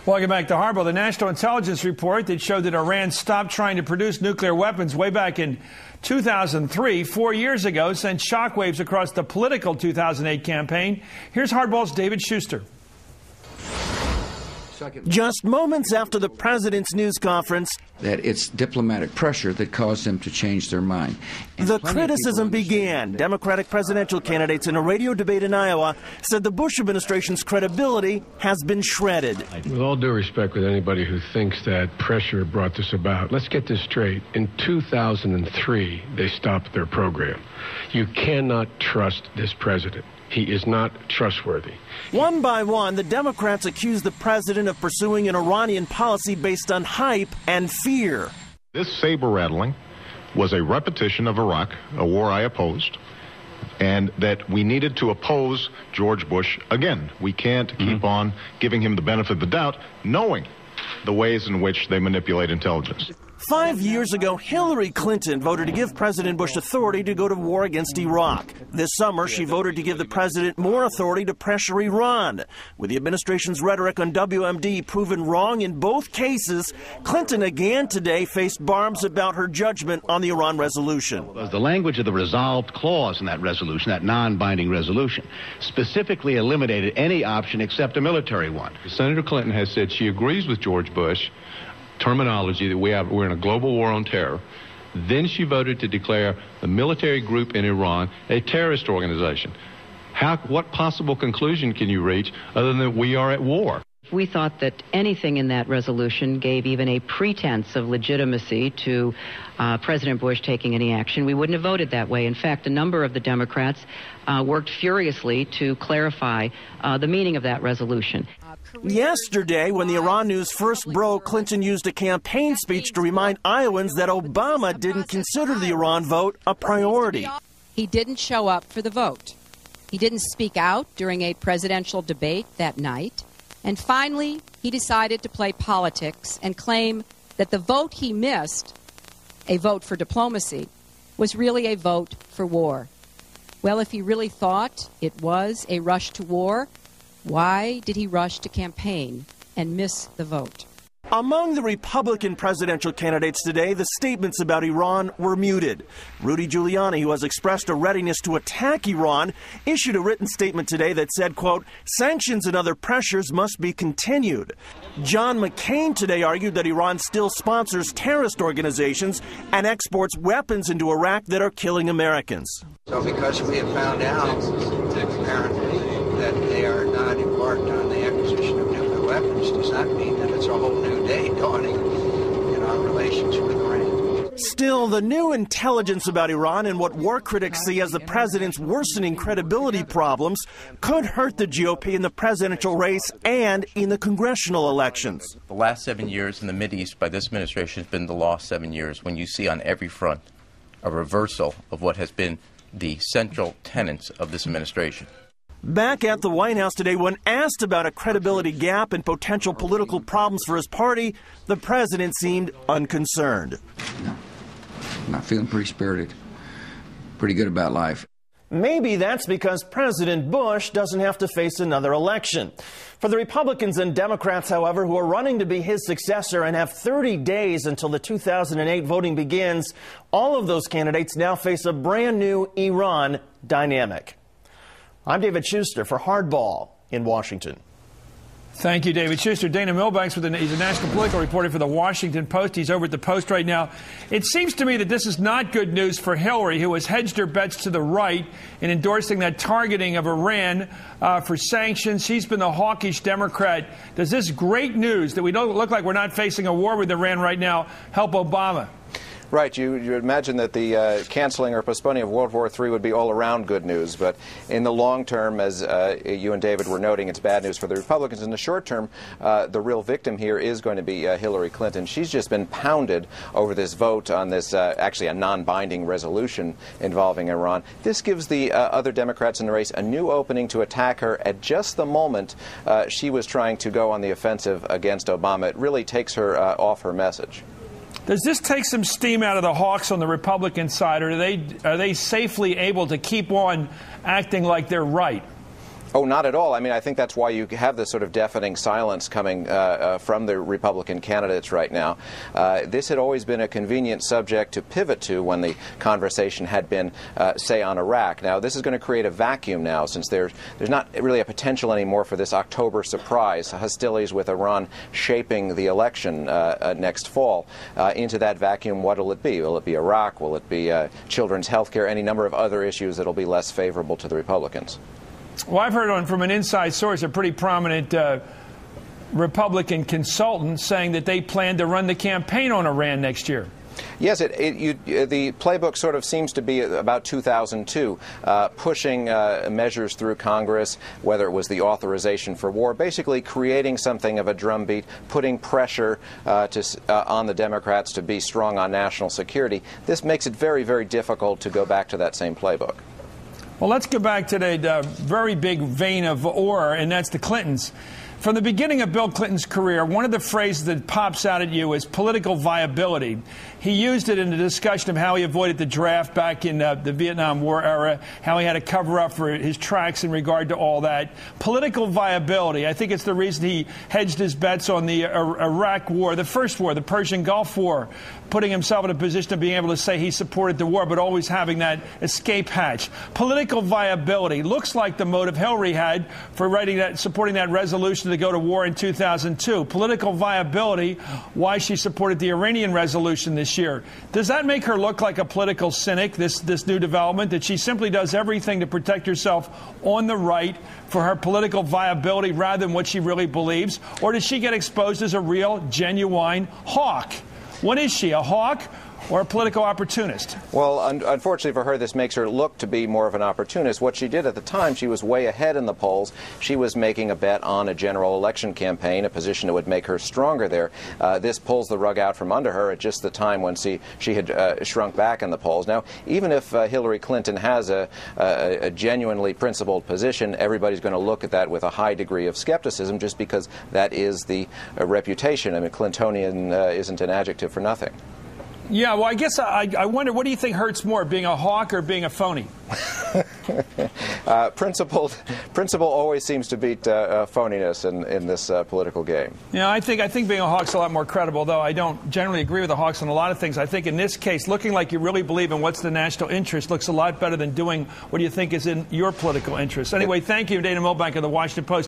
Welcome back to Hardball. The National Intelligence Report that showed that Iran stopped trying to produce nuclear weapons way back in 2003, 4 years ago, sent shockwaves across the political 2008 campaign. Here's Hardball's David Schuster. Just moments after the president's news conference, that it's diplomatic pressure that caused them to change their mind. And the criticism began. Democratic presidential candidates in a radio debate in Iowa said the Bush administration's credibility has been shredded. With all due respect with anybody who thinks that pressure brought this about, let's get this straight. In 2003, they stopped their program. You cannot trust this president. He is not trustworthy. One by one, the Democrats accused the president of pursuing an Iranian policy based on hype and fear. This saber-rattling was a repetition of Iraq, a war I opposed, and that we needed to oppose George Bush again. We can't keep on giving him the benefit of the doubt, knowing the ways in which they manipulate intelligence. 5 years ago, Hillary Clinton voted to give President Bush authority to go to war against Iraq. This summer, she voted to give the president more authority to pressure Iran. With the administration's rhetoric on WMD proven wrong in both cases, Clinton again today faced barbs about her judgment on the Iran resolution. The language of the resolved clause in that resolution, that non-binding resolution, specifically eliminated any option except a military one. Senator Clinton has said she agrees with George Bush terminology that we're in a global war on terror. Then she voted to declare the military group in Iran a terrorist organization. What possible conclusion can you reach other than that we are at war? We thought that anything in that resolution gave even a pretense of legitimacy to President Bush taking any action. We wouldn't have voted that way. In fact, a number of the Democrats worked furiously to clarify the meaning of that resolution. Yesterday, when the Iran news first broke, Clinton used a campaign speech to remind Iowans that Obama didn't consider the Iran vote a priority. He didn't show up for the vote. He didn't speak out during a presidential debate that night. And finally, he decided to play politics and claim that the vote he missed, a vote for diplomacy, was really a vote for war. Well, if he really thought it was a rush to war, why did he rush to campaign and miss the vote? Among the Republican presidential candidates today, the statements about Iran were muted. Rudy Giuliani, who has expressed a readiness to attack Iran, issued a written statement today that said, quote, sanctions and other pressures must be continued. John McCain today argued that Iran still sponsors terrorist organizations and exports weapons into Iraq that are killing Americans. So because we have found out, apparently, that they are not embarked on the acquisition of nuclear weapons does not mean that it's a whole new day dawning in our relations with Iran. Still, the new intelligence about Iran and what war critics see as the president's worsening credibility problems could hurt the GOP in the presidential race and in the congressional elections. The last 7 years in the Mideast by this administration has been the lost 7 years when you see on every front a reversal of what has been the central tenets of this administration. Back at the White House today, when asked about a credibility gap and potential political problems for his party, the president seemed unconcerned. No, I'm not feeling pretty spirited, pretty good about life. Maybe that's because President Bush doesn't have to face another election. For the Republicans and Democrats, however, who are running to be his successor and have 30 days until the 2008 voting begins, all of those candidates now face a brand new Iran dynamic. I'm David Schuster for Hardball in Washington. Thank you, David Schuster. Dana Milbanks, he's a national political reporter for the Washington Post. He's over at the Post right now. It seems to me that this is not good news for Hillary, who has hedged her bets to the right in endorsing that targeting of Iran for sanctions. She's been the hawkish Democrat. Does this great news that we don't look like we're not facing a war with Iran right now help Obama? Right. You imagine that the canceling or postponing of World War III would be all around good news. But in the long term, as you and David were noting, it's bad news for the Republicans. In the short term, the real victim here is going to be Hillary Clinton. She's just been pounded over this vote on this, actually a non-binding resolution involving Iran. This gives the other Democrats in the race a new opening to attack her at just the moment she was trying to go on the offensive against Obama. It really takes her off her message. Does this take some steam out of the hawks on the Republican side, or are they safely able to keep on acting like they're right? Oh, not at all. I mean, I think that's why you have this sort of deafening silence coming from the Republican candidates right now. This had always been a convenient subject to pivot to when the conversation had been, say, on Iraq. Now, this is going to create a vacuum now, since there's not really a potential anymore for this October surprise, hostilities with Iran shaping the election next fall. Into that vacuum, what will it be? Will it be Iraq? Will it be children's health care? Any number of other issues that will be less favorable to the Republicans? Well, I've heard from an inside source, a pretty prominent Republican consultant, saying that they plan to run the campaign on Iran next year. Yes, the playbook sort of seems to be about 2002, pushing measures through Congress, whether it was the authorization for war, basically creating something of a drumbeat, putting pressure on the Democrats to be strong on national security. This makes it very, very difficult to go back to that same playbook. Well, let's go back to the very big vein of ore, and that's the Clintons. From the beginning of Bill Clinton's career, one of the phrases that pops out at you is political viability. He used it in the discussion of how he avoided the draft back in the Vietnam War era, how he had to cover up for his tracks in regard to all that. Political viability, I think it's the reason he hedged his bets on the Iraq War, the first war, the Persian Gulf War, putting himself in a position of being able to say he supported the war, but always having that escape hatch. Political viability looks like the motive Hillary had for supporting that resolution to go to war in 2002. Political viability, why she supported the Iranian resolution this year. Does that make her look like a political cynic, this new development, that she simply does everything to protect herself on the right for her political viability rather than what she really believes? Or does she get exposed as a real, genuine hawk? What is she, a hawk or a political opportunist? Well, unfortunately for her, this makes her look to be more of an opportunist. What she did at the time, she was way ahead in the polls. She was making a bet on a general election campaign, a position that would make her stronger there. This pulls the rug out from under her at just the time when she had shrunk back in the polls. Now, even if Hillary Clinton has a genuinely principled position, everybody's going to look at that with a high degree of skepticism, just because that is the reputation. I mean, Clintonian isn't an adjective for nothing. Yeah, well, I guess I wonder, what do you think hurts more, being a hawk or being a phony? Principle always seems to beat phoniness in this political game. Yeah, I think being a hawk's a lot more credible, though I don't generally agree with the hawks on a lot of things. I think in this case, looking like you really believe in what's the national interest looks a lot better than doing what you think is in your political interest. Anyway, thank you, Dana Milbank of the Washington Post.